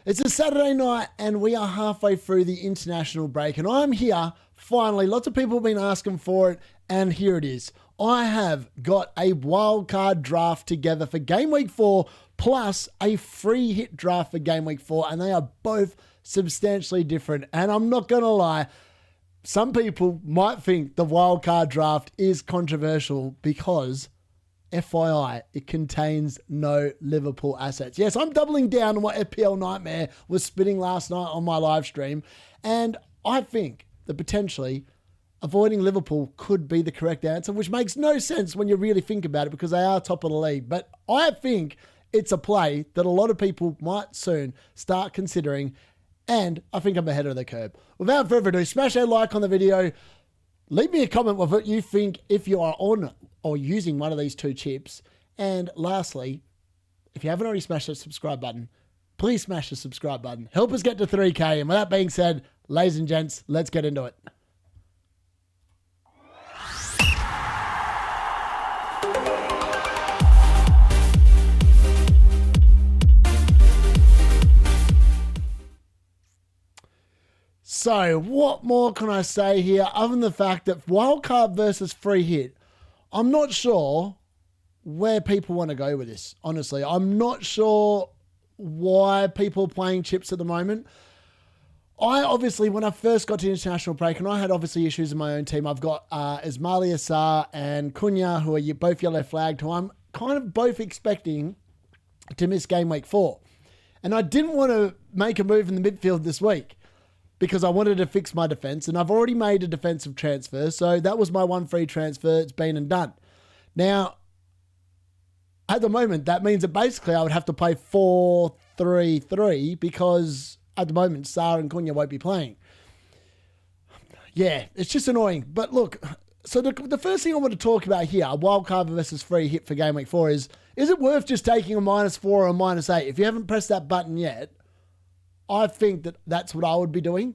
It's a Saturday night and we are halfway through the international break and I'm here finally. Lots of people have been asking for it and here it is. I have got a wildcard draft together for Game Week 4 plus a free hit draft for Game Week 4 and they are both substantially different. And I'm not going to lie, some people might think the wildcard draft is controversial because FYI, it contains no Liverpool assets. Yes, I'm doubling down on what FPL Nightmare was spitting last night on my live stream. And I think that potentially avoiding Liverpool could be the correct answer, which makes no sense when you really think about it because they are top of the league. But I think it's a play that a lot of people might soon start considering. And I think I'm ahead of the curve. Without further ado, smash a like on the video. Leave me a comment with what you think if you are on or using one of these two chips. And lastly, if you haven't already smashed the subscribe button, please smash the subscribe button. Help us get to 3K. And with that being said, ladies and gents, let's get into it. So what more can I say here other than the fact that wildcard versus free hit, I'm not sure where people want to go with this. Honestly, I'm not sure why people are playing chips at the moment. I obviously, when I first got to international break, and I had obviously issues in my own team, I've got Ismaili Assar and Cunha, who are both yellow flagged, who I'm kind of both expecting to miss Game Week 4. And I didn't want to make a move in the midfield this week because I wanted to fix my defense, and I've already made a defensive transfer, so that was my one free transfer. It's been and done. Now, at the moment, that means that basically I would have to play 4-3-3 because at the moment, Sarr and Cunha won't be playing. Yeah, it's just annoying. But look, so the first thing I want to talk about here, wildcard versus free hit for Game Week 4 is it worth just taking a -4 or a -8? If you haven't pressed that button yet, I think that that's what I would be doing.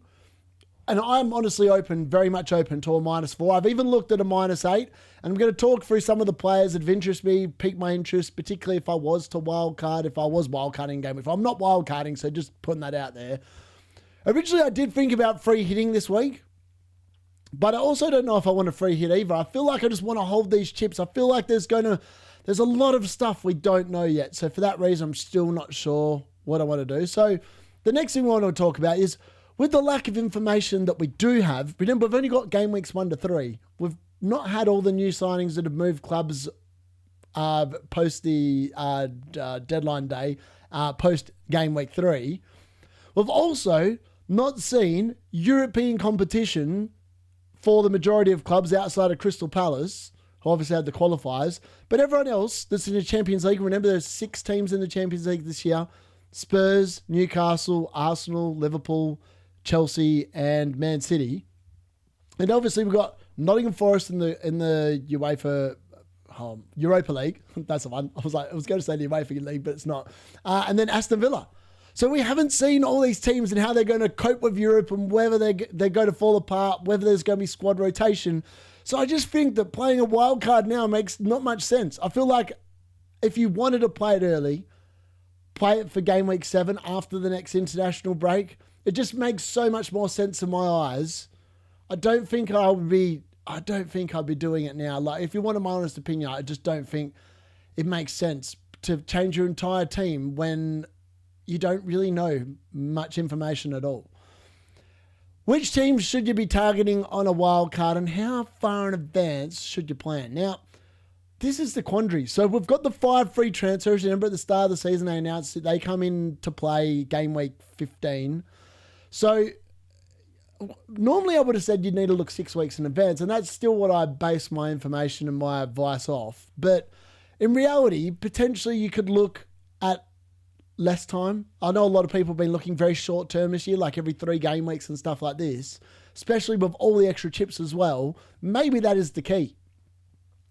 And I'm honestly very much open to a -4. I've even looked at a -8. And I'm going to talk through some of the players that have interested me, piqued my interest, particularly if I was to wildcard, if I was wildcarding Game Week 4. I'm not wildcarding, so just putting that out there. Originally, I did think about free hitting this week. But I also don't know if I want a free hit either. I feel like I just want to hold these chips. I feel like there's a lot of stuff we don't know yet. So for that reason, I'm still not sure what I want to do. So the next thing we want to talk about is, with the lack of information that we do have, remember we've only got Game Weeks 1 to 3. We've not had all the new signings that have moved clubs post the deadline day, post Game Week 3. We've also not seen European competition for the majority of clubs outside of Crystal Palace, who obviously had the qualifiers. But everyone else that's in the Champions League, remember there's 6 teams in the Champions League this year: Spurs, Newcastle, Arsenal, Liverpool, Chelsea, and Man City. And obviously we've got Nottingham Forest in the UEFA Europa League. That's the one. I was going to say the UEFA League, but it's not. And then Aston Villa. So we haven't seen all these teams and how they're going to cope with Europe and whether they're going to fall apart, whether there's going to be squad rotation. So I just think that playing a wild card now makes not much sense. I feel like if you wanted to play it early, play it for Game Week 7 after the next international break. It just makes so much more sense in my eyes. I don't think I'd be doing it now. Like, if you want my honest opinion, I just don't think it makes sense to change your entire team when you don't really know much information at all. Which teams should you be targeting on a wild card and how far in advance should you plan? Now, this is the quandary. So we've got the 5 free transfers. Remember at the start of the season, they announced that they come in to play Game Week 15. So normally I would have said you'd need to look 6 weeks in advance, and that's still what I base my information and my advice off. But in reality, potentially you could look at less time. I know a lot of people have been looking very short term this year, like every 3 game weeks and stuff like this, especially with all the extra chips as well. Maybe that is the key.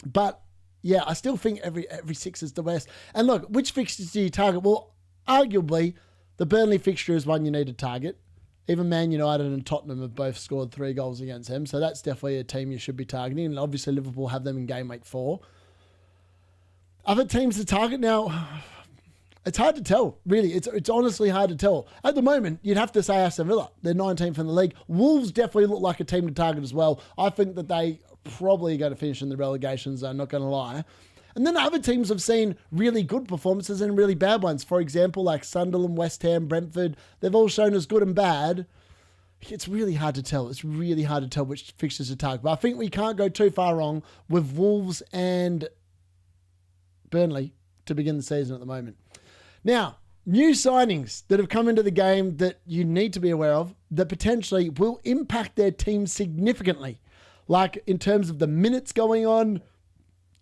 But yeah, I still think every 6 is the best. And look, which fixtures do you target? Well, arguably, the Burnley fixture is one you need to target. Even Man United and Tottenham have both scored 3 goals against them, so that's definitely a team you should be targeting. And obviously Liverpool have them in Game Week 4. Other teams to target now, It's hard to tell, really. It's honestly hard to tell. At the moment, you'd have to say Aston Villa. They're 19th in the league. Wolves definitely look like a team to target as well. I think that they probably are going to finish in the relegation zone, not going to lie. And then other teams have seen really good performances and really bad ones. For example, like Sunderland, West Ham, Brentford. They've all shown as good and bad. It's really hard to tell. It's really hard to tell which fixtures to target. But I think we can't go too far wrong with Wolves and Burnley to begin the season at the moment. Now, new signings that have come into the game that you need to be aware of that potentially will impact their team significantly. Like in terms of the minutes going on,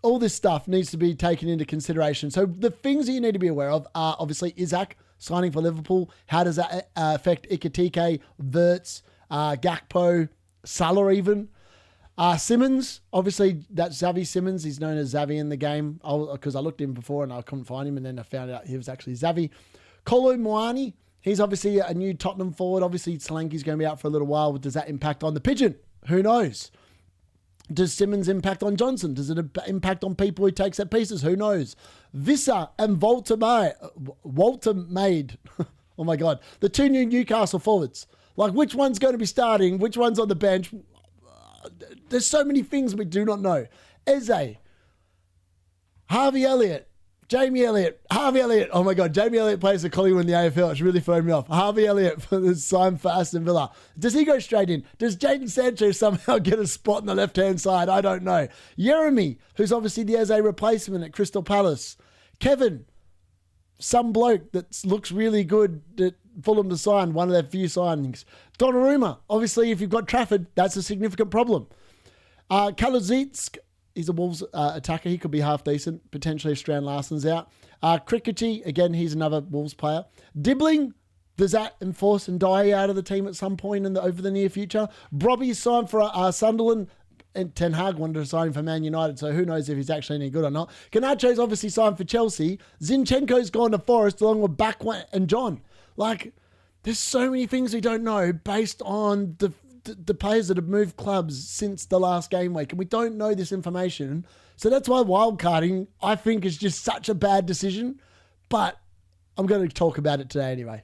all this stuff needs to be taken into consideration. So the things that you need to be aware of are obviously Isaac signing for Liverpool. How does that affect Ikatike, Wirtz, Gakpo, Salah even? Simmons, obviously that's Xavi Simmons. He's known as Xavi in the game because I looked at him before and I couldn't find him, and then I found out he was actually Xavi. Kolo Muani, he's obviously a new Tottenham forward. Obviously Solanke's going to be out for a little while. Does that impact on the Pigeon? Who knows? Does Simmons impact on Johnson? Does it impact on people who take set pieces? Who knows? Visser and Walter Maid. Oh my God. The two new Newcastle forwards. Like which one's going to be starting? Which one's on the bench? There's so many things we do not know. Eze, Harvey Elliott, Jamie Elliott, Harvey Elliott. Oh my God, Jamie Elliott plays for Collingwood in the AFL. It's really thrown me off. Harvey Elliott for the sign for Aston Villa. Does he go straight in? Does Jadon Sancho somehow get a spot on the left-hand side? I don't know. Jeremy, who's obviously the Eze replacement at Crystal Palace. Kevin, some bloke that looks really good that Fulham to sign, one of their few signings. Donnarumma, obviously if you've got Trafford, that's a significant problem. Kalazitsk, he's a Wolves attacker. He could be half decent. Potentially if Strand Larsen's out. Crickety, again, he's another Wolves player. Dibbling, does that enforce and die out of the team at some point over the near future? Brobby's signed for Sunderland. And Ten Hag wanted to sign for Man United, so who knows if he's actually any good or not. Garnacho's obviously signed for Chelsea. Zinchenko's gone to Forest along with Bakwa and John. Like, there's so many things we don't know based on the players that have moved clubs since the last game week, and we don't know this information. So that's why wildcarding, I think, is just such a bad decision. But I'm going to talk about it today anyway.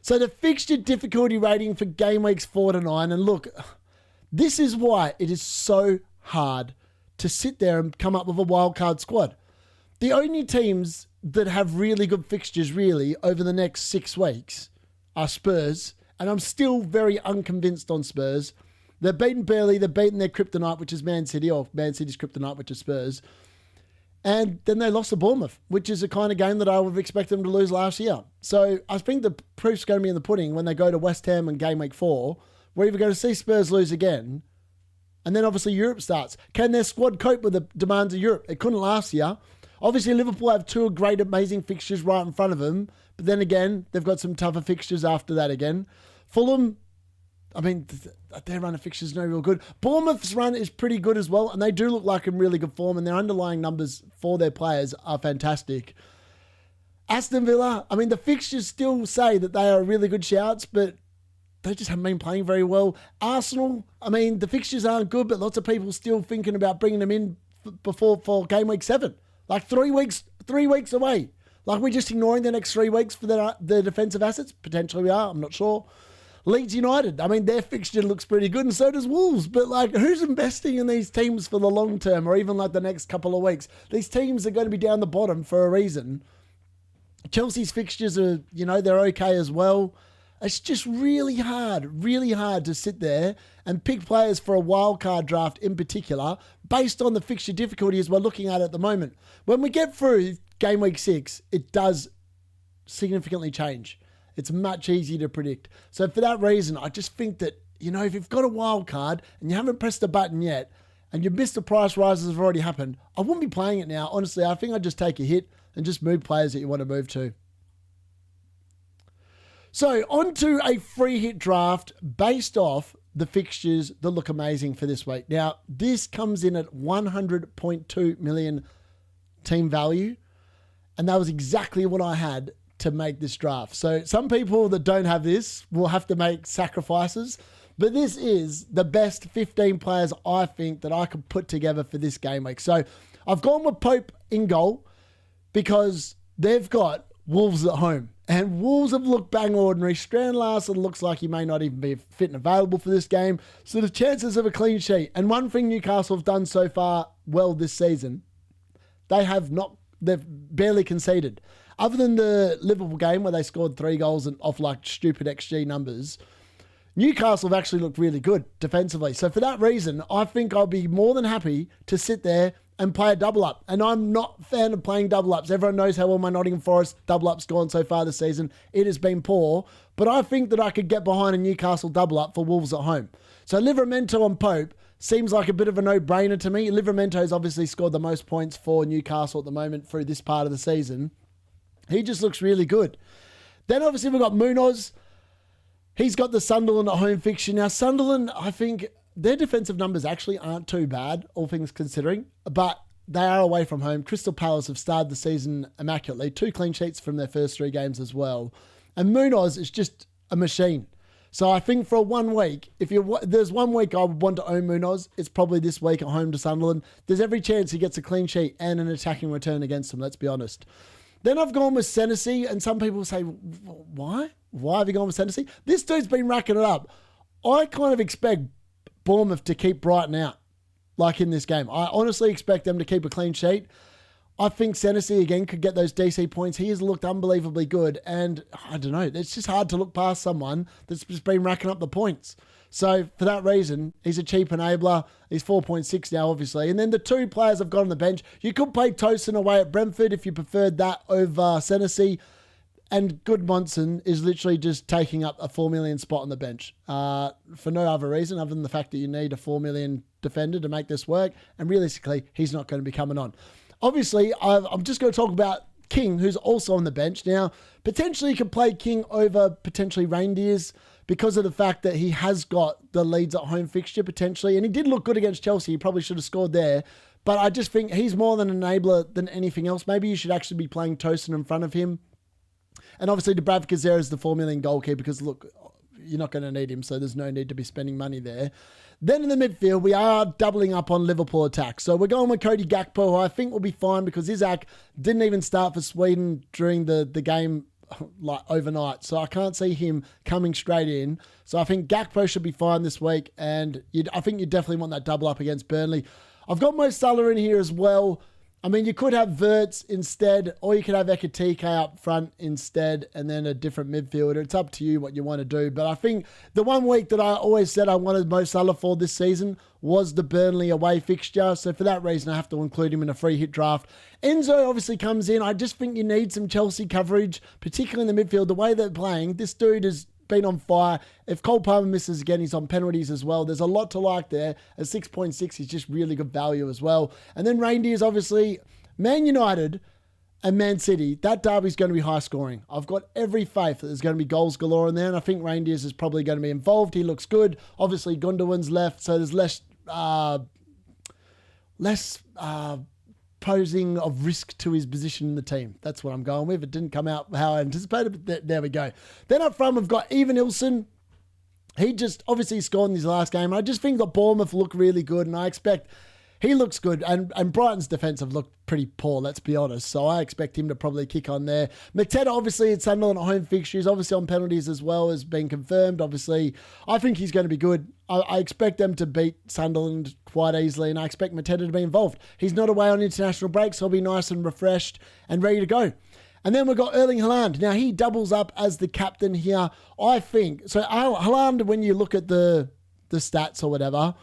So the fixture difficulty rating for game weeks 4 to 9, and look, this is why it is so hard to sit there and come up with a wildcard squad. The only teams that have really good fixtures really over the next 6 weeks are Spurs, and I'm still very unconvinced on Spurs. They've beaten Burnley, they've beaten their kryptonite, which is Man City, or Man City's kryptonite, which is Spurs. And then they lost to Bournemouth, which is the kind of game that I would have expected them to lose last year. So I think the proof's going to be in the pudding when they go to West Ham in game week 4. We're either going to see Spurs lose again, and then obviously Europe starts. Can their squad cope with the demands of Europe? It couldn't last year. Obviously Liverpool have 2 great, amazing fixtures right in front of them, but then again, they've got some tougher fixtures after that again. Fulham, I mean, their run of fixtures is no real good. Bournemouth's run is pretty good as well, and they do look like in really good form, and their underlying numbers for their players are fantastic. Aston Villa, I mean, the fixtures still say that they are really good shouts, but they just haven't been playing very well. Arsenal, I mean, the fixtures aren't good, but lots of people still thinking about bringing them in for game week 7. Like 3 weeks away. Like we're just ignoring the next 3 weeks for their defensive assets. Potentially we are, I'm not sure. Leeds United, I mean, their fixture looks pretty good, and so does Wolves. But, like, who's investing in these teams for the long term or even, like, the next couple of weeks? These teams are going to be down the bottom for a reason. Chelsea's fixtures are, they're okay as well. It's just really hard to sit there and pick players for a wildcard draft in particular based on the fixture difficulty as we're looking at the moment. When we get through game week 6, it does significantly change. It's much easier to predict. So for that reason, I just think that, if you've got a wild card and you haven't pressed a button yet and you've missed the price rises that have already happened, I wouldn't be playing it now. Honestly, I think I'd just take a hit and just move players that you want to move to. So on to a free hit draft based off the fixtures that look amazing for this week. Now, this comes in at 100.2 million team value, and that was exactly what I had to make this draft. So some people that don't have this will have to make sacrifices, but this is the best 15 players I think that I could put together for this game week. So I've gone with Pope in goal. because they've got Wolves at home. And Wolves have looked bang ordinary. Strand Larson looks like he may not even be fit and available for this game. So the chances of a clean sheet. And one thing Newcastle have done so far well this season, they've barely conceded. Other than the Liverpool game where they scored 3 goals and off like stupid XG numbers, Newcastle have actually looked really good defensively. So for that reason, I think I'll be more than happy to sit there and play a double up. And I'm not a fan of playing double ups. Everyone knows how well my Nottingham Forest double up's gone so far this season. It has been poor. But I think that I could get behind a Newcastle double up for Wolves at home. So Livramento on Pope seems like a bit of a no-brainer to me. Livramento's obviously scored the most points for Newcastle at the moment through this part of the season. He just looks really good. Then obviously we've got Munoz. He's got the Sunderland at home fixture. Now Sunderland, I think their defensive numbers actually aren't too bad, all things considering, but they are away from home. Crystal Palace have started the season immaculately. 2 clean sheets from their first 3 games as well. And Munoz is just a machine. So I think for 1 week, there's 1 week I would want to own Munoz, it's probably this week at home to Sunderland. There's every chance he gets a clean sheet and an attacking return against them, let's be honest. Then I've gone with Senesi, and some people say, why? Why have you gone with Senesi? This dude's been racking it up. I kind of expect Bournemouth to keep Brighton out, like in this game. I honestly expect them to keep a clean sheet. I think Senesi, again, could get those DC points. He has looked unbelievably good, and I don't know, it's just hard to look past someone that's just been racking up the points. So for that reason, he's a cheap enabler. He's 4.6 now, obviously. And then the 2 players I've got on the bench, you could play Tosin away at Brentford if you preferred that over Senesi. And Goodmanson is literally just taking up a 4 million spot on the bench for no other reason other than the fact that you need a 4 million defender to make this work. And realistically, he's not going to be coming on. Obviously, I'm just going to talk about King, who's also on the bench. Now, potentially you could play King over potentially Reindeers because of the fact that he has got the Leeds at home fixture potentially. And he did look good against Chelsea. He probably should have scored there. But I just think he's more than an enabler than anything else. Maybe you should actually be playing Tosin in front of him. And obviously, Dubravka there is the 4 million goalkeeper because, look, you're not going to need him, so there's no need to be spending money there. Then in the midfield, we are doubling up on Liverpool attack. So we're going with Cody Gakpo, who I think will be fine because Isak didn't even start for Sweden during the game like overnight. So I can't see him coming straight in. So I think Gakpo should be fine this week. And I think you definitely want that double up against Burnley. I've got Mo Salah in here as well. I mean, you could have Wirtz instead, or you could have Ekitike up front instead, and then a different midfielder. It's up to you what you want to do. But I think the 1 week that I always said I wanted Mo Salah for this season was the Burnley away fixture. So for that reason, I have to include him in a free hit draft. Enzo obviously comes in. I just think you need some Chelsea coverage, particularly in the midfield. The way they're playing, this dude is been on fire. If Cole Palmer misses again, he's on penalties as well. There's a lot to like there. At 6.6, he's just really good value as well. And then Reindeers, obviously, Man United and Man City, that derby's going to be high scoring. I've got every faith that there's going to be goals galore in there, and I think Reindeers is probably going to be involved. He looks good. Obviously, Gundogan's left, so there's less posing of risk to his position in the team. That's what I'm going with. It didn't come out how I anticipated, but there we go. Then up front, we've got Evan Ilson. He just obviously scored in his last game. I just think that Bournemouth look really good, and I expect he looks good. And Brighton's defense have looked pretty poor, let's be honest. So I expect him to probably kick on there. Mateta, obviously, at Sunderland at home fixture. He's obviously on penalties as well, as been confirmed. Obviously, I think he's going to be good. I expect them to beat Sunderland quite easily, and I expect Mateta to be involved. He's not away on international breaks, so he'll be nice and refreshed and ready to go. And then we've got Erling Haaland. Now, he doubles up as the captain here, I think. So Haaland, when you look at the stats or whatever,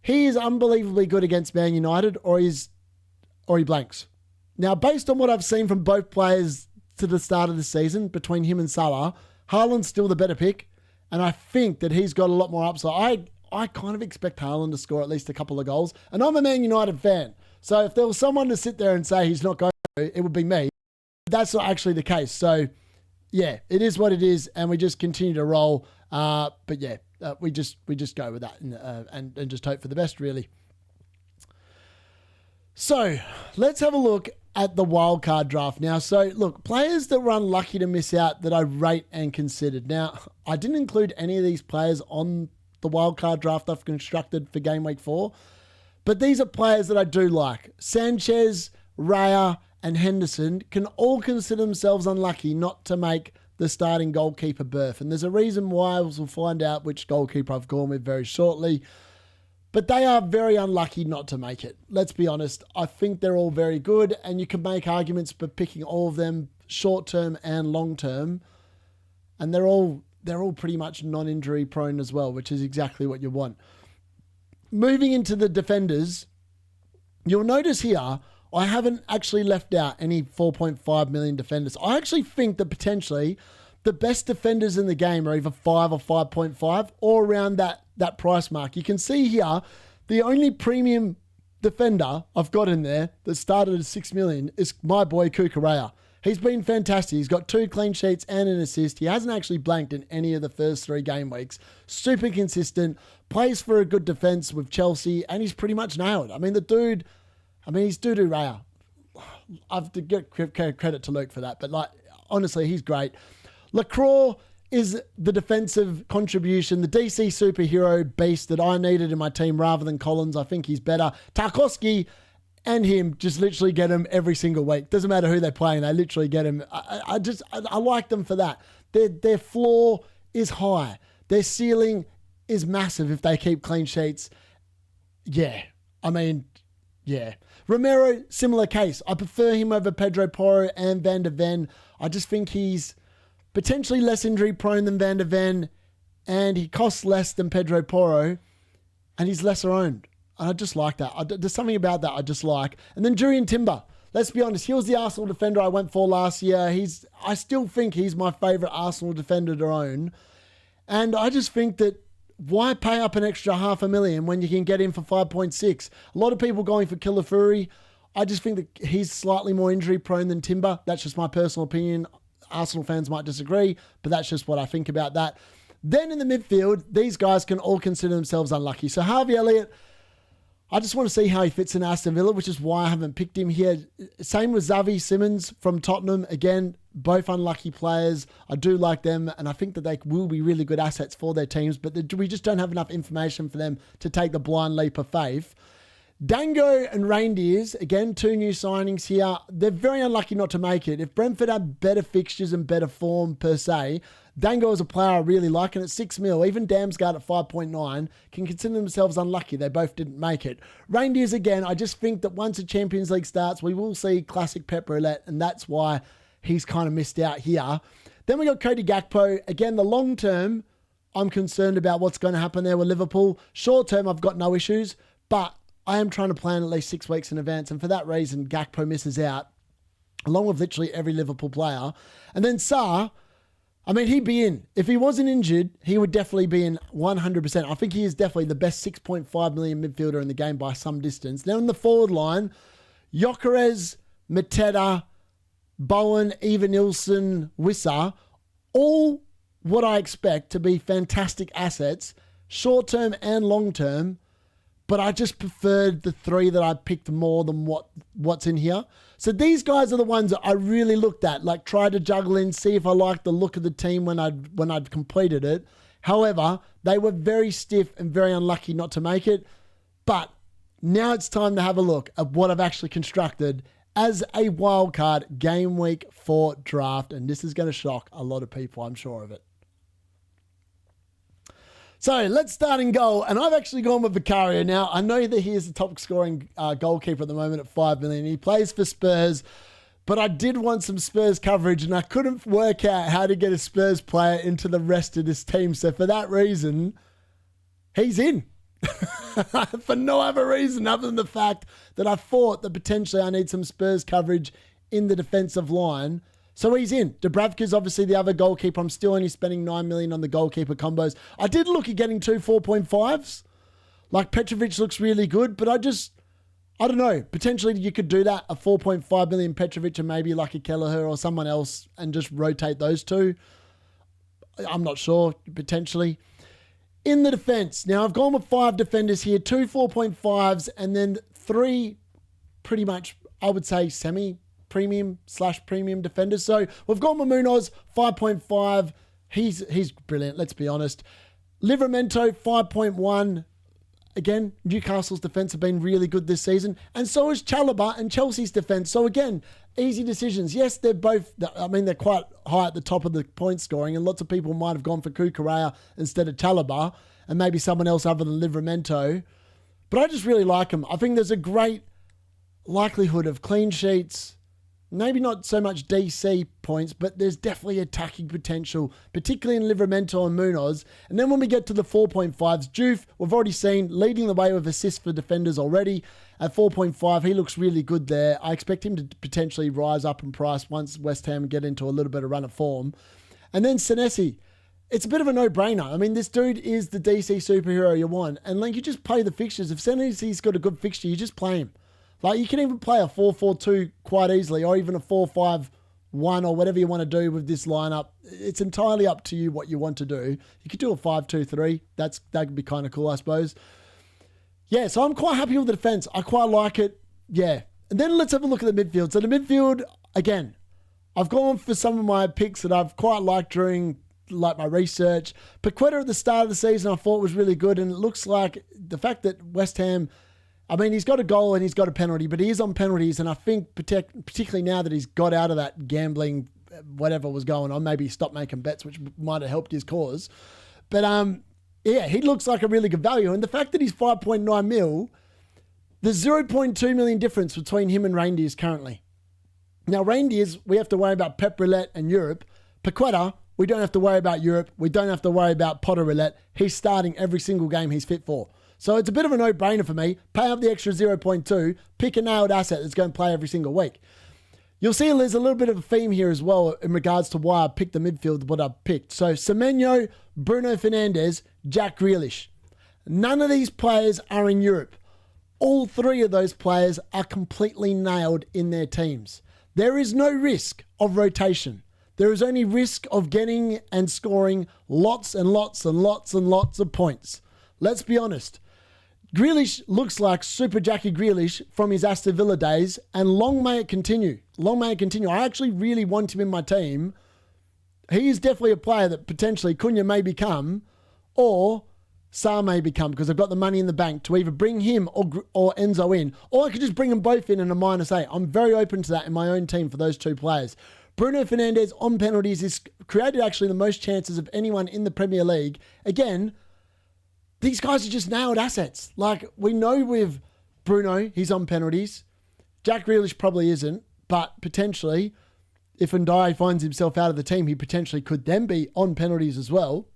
he is unbelievably good against Man United, or he blanks. Now, based on what I've seen from both players to the start of the season, between him and Salah, Haaland's still the better pick, and I think that he's got a lot more upside. I kind of expect Haaland to score at least a couple of goals, and I'm a Man United fan, so if there was someone to sit there and say he's not going to, it would be me. That's not actually the case. So, yeah, it is what it is, and we just continue to roll. But yeah, we just go with that and just hope for the best, really. So let's have a look at the wildcard draft now. So look, players that were unlucky to miss out that I rate and considered. Now, I didn't include any of these players on the wildcard draft I've constructed for Game Week 4, but these are players that I do like. Sanchez, Raya, and Henderson can all consider themselves unlucky not to make the starting goalkeeper berth. And there's a reason why. We'll find out which goalkeeper I've gone with very shortly. But they are very unlucky not to make it. Let's be honest. I think they're all very good, and you can make arguments for picking all of them short-term and long-term. And they're all pretty much non-injury prone as well, which is exactly what you want. Moving into the defenders, you'll notice here, I haven't actually left out any 4.5 million defenders. I actually think that potentially the best defenders in the game are either 5 or 5.5 or around that price mark. You can see here, the only premium defender I've got in there that started at 6 million is my boy Kukurea. He's been fantastic. He's got 2 clean sheets and an assist. He hasn't actually blanked in any of the first 3 game weeks. Super consistent, plays for a good defense with Chelsea, and he's pretty much nailed. I mean, he's doo-doo rare. I have to get credit to Luke for that, but honestly, he's great. Lacroix is the defensive contribution, the DC superhero beast that I needed in my team rather than Collins. I think he's better. Tarkowski and him just literally get him every single week. Doesn't matter who they're playing, they literally get him. I like them for that. Their floor is high. Their ceiling is massive if they keep clean sheets. Yeah. Romero, similar case. I prefer him over Pedro Porro and Van de Ven. I just think he's potentially less injury prone than Van de Ven, and he costs less than Pedro Porro, and he's lesser owned. And I just like that. There's something about that I just like. And then Jurriën Timber. Let's be honest, he was the Arsenal defender I went for last year. I still think he's my favourite Arsenal defender to own. And I just think that why pay up an extra $500,000 when you can get him for 5.6? A lot of people going for Killafuri. I just think that he's slightly more injury prone than Timber. That's just my personal opinion. Arsenal fans might disagree, but that's just what I think about that. Then in the midfield, these guys can all consider themselves unlucky. So Harvey Elliott, I just want to see how he fits in Aston Villa, which is why I haven't picked him here. Same with Xavi Simons from Tottenham. Again, both unlucky players. I do like them, and I think that they will be really good assets for their teams, but we just don't have enough information for them to take the blind leap of faith. Dango and Reindeers, again, 2 new signings here. They're very unlucky not to make it. If Brentford have better fixtures and better form per se, Dango is a player I really like, and at 6 mil, even Damsgaard at 5.9 can consider themselves unlucky. They both didn't make it. Reindeers, again, I just think that once the Champions League starts, we will see classic Pep Roulette, and that's why he's kind of missed out here. Then we got Cody Gakpo. Again, the long term, I'm concerned about what's going to happen there with Liverpool. Short term, I've got no issues, but I am trying to plan at least 6 weeks in advance, and for that reason, Gakpo misses out, along with literally every Liverpool player. And then Sarr, he'd be in. If he wasn't injured, he would definitely be in 100%. I think he is definitely the best 6.5 million midfielder in the game by some distance. Now in the forward line, Gyökeres, Mateta, Bowen, Evanilson, Wissa, all what I expect to be fantastic assets, short-term and long-term, but I just preferred the 3 that I picked more than what's in here. So these guys are the ones that I really looked at, like try to juggle in, see if I liked the look of the team when I'd completed it. However, they were very stiff and very unlucky not to make it. But now it's time to have a look at what I've actually constructed as a wildcard game week 4 draft. And this is going to shock a lot of people, I'm sure of it. So let's start in goal. And I've actually gone with Vicario. Now, I know that he is the top scoring goalkeeper at the moment at 5 million. He plays for Spurs, but I did want some Spurs coverage and I couldn't work out how to get a Spurs player into the rest of this team. So for that reason, he's in. For no other reason other than the fact that I thought that potentially I need some Spurs coverage in the defensive line. So he's in. Dubravka's obviously the other goalkeeper. I'm still only spending 9 million on the goalkeeper combos. I did look at getting 2 4.5s. Like Petrovic looks really good, but I don't know. Potentially you could do that, a 4.5 million Petrovic and maybe like a Kelleher or someone else and just rotate those 2. I'm not sure, potentially. In the defense, now I've gone with 5 defenders here, 2 4.5s and then 3 pretty much, I would say, semi-premium/premium defenders. So we've gone with Munoz, 5.5. He's brilliant, let's be honest. Livramento, 5.1. Again, Newcastle's defence have been really good this season. And so is Chalobah and Chelsea's defence. So again, easy decisions. Yes, they're both, they're quite high at the top of the point scoring, and lots of people might have gone for Kukurea instead of Chalobah, and maybe someone else other than Livramento. But I just really like them. I think there's a great likelihood of clean sheets, maybe not so much DC points, but there's definitely attacking potential, particularly in Livramento and Munoz. And then when we get to the 4.5s, Juve, we've already seen leading the way with assists for defenders already. At 4.5, he looks really good there. I expect him to potentially rise up in price once West Ham get into a little bit of run of form. And then Senesi. It's a bit of a no-brainer. I mean, this dude is the DC superhero you want. And like, you just play the fixtures. If Senesi's got a good fixture, you just play him. Like, you can even play a 4-4-2 quite easily, or even a 4-5-1, or whatever you want to do with this lineup. It's entirely up to you what you want to do. You could do a 5-2-3. That could be kind of cool, I suppose. Yeah, so I'm quite happy with the defense. I quite like it. Yeah. And then let's have a look at the midfield. So the midfield, again, I've gone for some of my picks that I've quite liked during my research. Paqueta at the start of the season I thought was really good, and it looks like the fact that West Ham, I mean, he's got a goal and he's got a penalty, but he is on penalties, and I think particularly now that he's got out of that gambling, whatever was going on, maybe he stopped making bets, which might have helped his cause. But yeah, he looks like a really good value, and the fact that he's 5.9 mil, there's 0.2 million difference between him and Reindeers currently. Now, Reindeers, we have to worry about Pep Roulette and Europe. Paqueta, we don't have to worry about Europe. We don't have to worry about Potter Roulette. He's starting every single game he's fit for. So it's a bit of a no-brainer for me. Pay up the extra 0.2, pick a nailed asset that's going to play every single week. You'll see there's a little bit of a theme here as well in regards to why I picked the midfield, what I picked. So Semenyo, Bruno Fernandes, Jack Grealish. None of these players are in Europe. All three of those players are completely nailed in their teams. There is no risk of rotation. There is only risk of getting and scoring lots and lots and lots and lots of points. Let's be honest. Grealish looks like Super Jackie Grealish from his Aston Villa days, and long may it continue. Long may it continue. I actually really want him in my team. He is definitely a player that potentially Cunha may become, or Sarr may become, because I've got the money in the bank to either bring him or Enzo in, or I could just bring them both in a -8. I'm very open to that in my own team for those two players. Bruno Fernandes on penalties has created actually the most chances of anyone in the Premier League. Again, these guys are just nailed assets. Like, we know with Bruno, he's on penalties. Jack Grealish probably isn't, but potentially, if Ndiaye finds himself out of the team, he potentially could then be on penalties as well.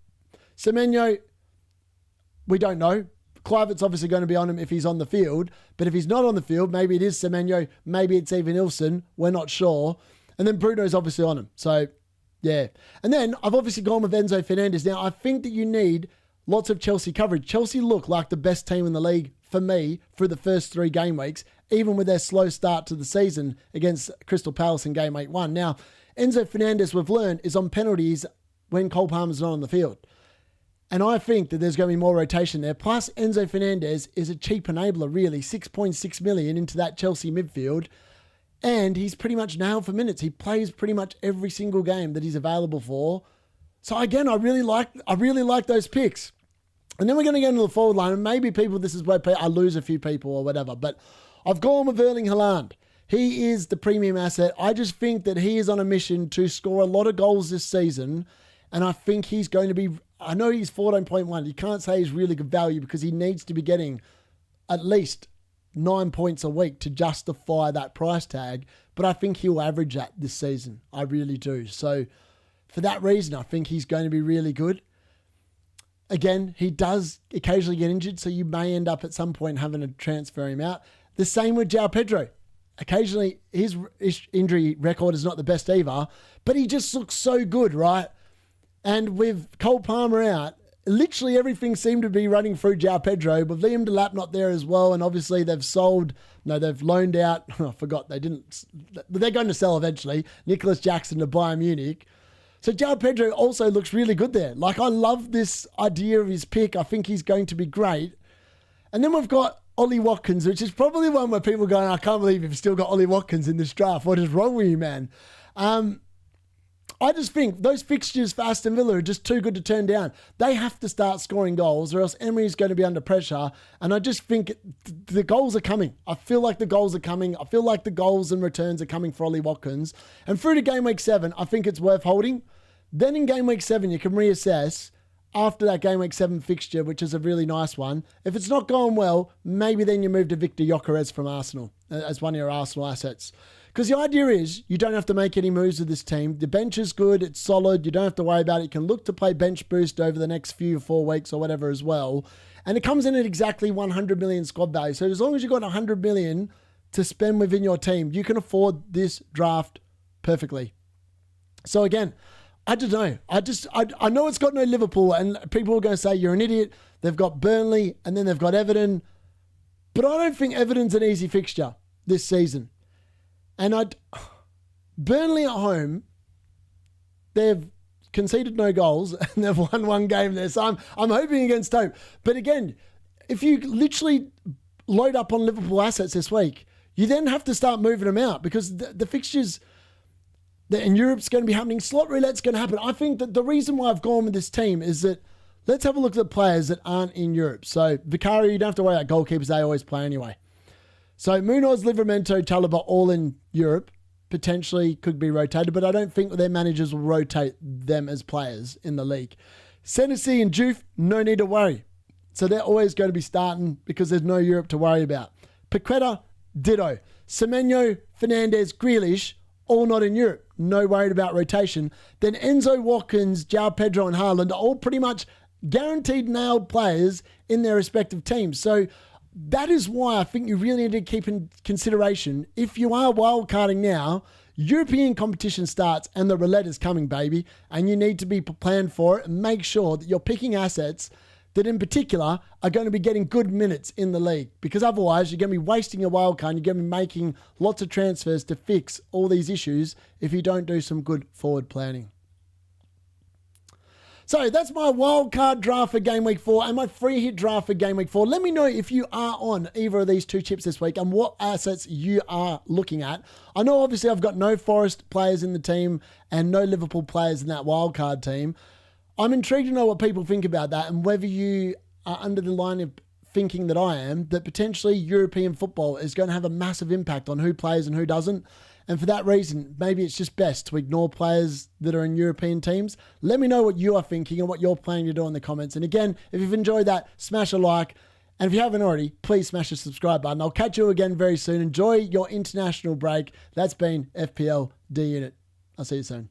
Semenyo, we don't know. Kluivert's obviously going to be on him if he's on the field, but if he's not on the field, maybe it is Semenyo, maybe it's even Ilson, we're not sure. And then Bruno's obviously on him. So, yeah. And then I've obviously gone with Enzo Fernandez. Now, I think that you need lots of Chelsea coverage. Chelsea look like the best team in the league for me through the first 3 game weeks, even with their slow start to the season against Crystal Palace in game week 1. Now, Enzo Fernandez, we've learned, is on penalties when Cole Palmer's not on the field. And I think that there's going to be more rotation there. Plus, Enzo Fernandez is a cheap enabler, really. 6.6 million into that Chelsea midfield. And he's pretty much nailed for minutes. He plays pretty much every single game that he's available for. So again, I really like those picks. And then we're going to get into the forward line. And maybe this is where I lose a few people or whatever. But I've gone with Erling Haaland. He is the premium asset. I just think that he is on a mission to score a lot of goals this season. And I think he's going to be, I know he's 14.1. You can't say he's really good value because he needs to be getting at least 9 points a week to justify that price tag. But I think he'll average that this season. I really do. So for that reason, I think he's going to be really good. Again, he does occasionally get injured, so you may end up at some point having to transfer him out. The same with João Pedro. Occasionally, his injury record is not the best either, but he just looks so good, right? And with Cole Palmer out, literally everything seemed to be running through João Pedro, with Liam Delap not there as well, and obviously they've loaned out, I forgot, they're going to sell eventually, Nicholas Jackson to Bayern Munich. So João Pedro also looks really good there. Like, I love this idea of his pick. I think he's going to be great. And then we've got Ollie Watkins, which is probably one where people are going, I can't believe you've still got Ollie Watkins in this draft. What is wrong with you, man? I just think those fixtures for Aston Villa are just too good to turn down. They have to start scoring goals or else Emery's going to be under pressure. And I just think the goals are coming. I feel like the goals are coming. I feel like the goals and returns are coming for Ollie Watkins. And through to game week 7, I think it's worth holding. Then in game week 7, you can reassess after that game week 7 fixture, which is a really nice one. If it's not going well, maybe then you move to Victor Gyökeres from Arsenal as one of your Arsenal assets. Because the idea is you don't have to make any moves with this team. The bench is good. It's solid. You don't have to worry about it. You can look to play bench boost over the next 4 weeks or whatever as well. And it comes in at exactly 100 million squad value. So as long as you've got 100 million to spend within your team, you can afford this draft perfectly. So again, I don't know. I know it's got no Liverpool and people are going to say you're an idiot. They've got Burnley and then they've got Everton. But I don't think Everton's an easy fixture this season. And Burnley at home, they've conceded no goals and they've won one game there. So I'm hoping against hope. But again, if you literally load up on Liverpool assets this week, you then have to start moving them out because the fixtures in Europe's going to be happening. Slot roulette's going to happen. I think that the reason why I've gone with this team is that let's have a look at the players that aren't in Europe. So Vicario, you don't have to worry about goalkeepers. They always play anyway. So Munoz, Livramento, Chalobah, all in Europe, potentially could be rotated, but I don't think their managers will rotate them as players in the league. Senesi and Juve, no need to worry. So they're always going to be starting because there's no Europe to worry about. Paqueta, ditto. Semenyo, Fernandez, Grealish, all not in Europe. No worried about rotation. Then Enzo, Watkins, João Pedro and Haaland are all pretty much guaranteed nailed players in their respective teams. So that is why I think you really need to keep in consideration, if you are wildcarding now, European competition starts and the roulette is coming, baby, and you need to be planned for it and make sure that you're picking assets that in particular are going to be getting good minutes in the league, because otherwise you're going to be wasting your wildcard and you're going to be making lots of transfers to fix all these issues if you don't do some good forward planning. So that's my wildcard draft for Game Week 4 and my free hit draft for Game Week 4. Let me know if you are on either of these two chips this week and what assets you are looking at. I know obviously I've got no Forest players in the team and no Liverpool players in that wildcard team. I'm intrigued to know what people think about that and whether you are under the line of thinking that I am, that potentially European football is going to have a massive impact on who plays and who doesn't. And for that reason, maybe it's just best to ignore players that are in European teams. Let me know what you are thinking and what you're planning to do in the comments. And again, if you've enjoyed that, smash a like. And if you haven't already, please smash the subscribe button. I'll catch you again very soon. Enjoy your international break. That's been FPL D-Unit. I'll see you soon.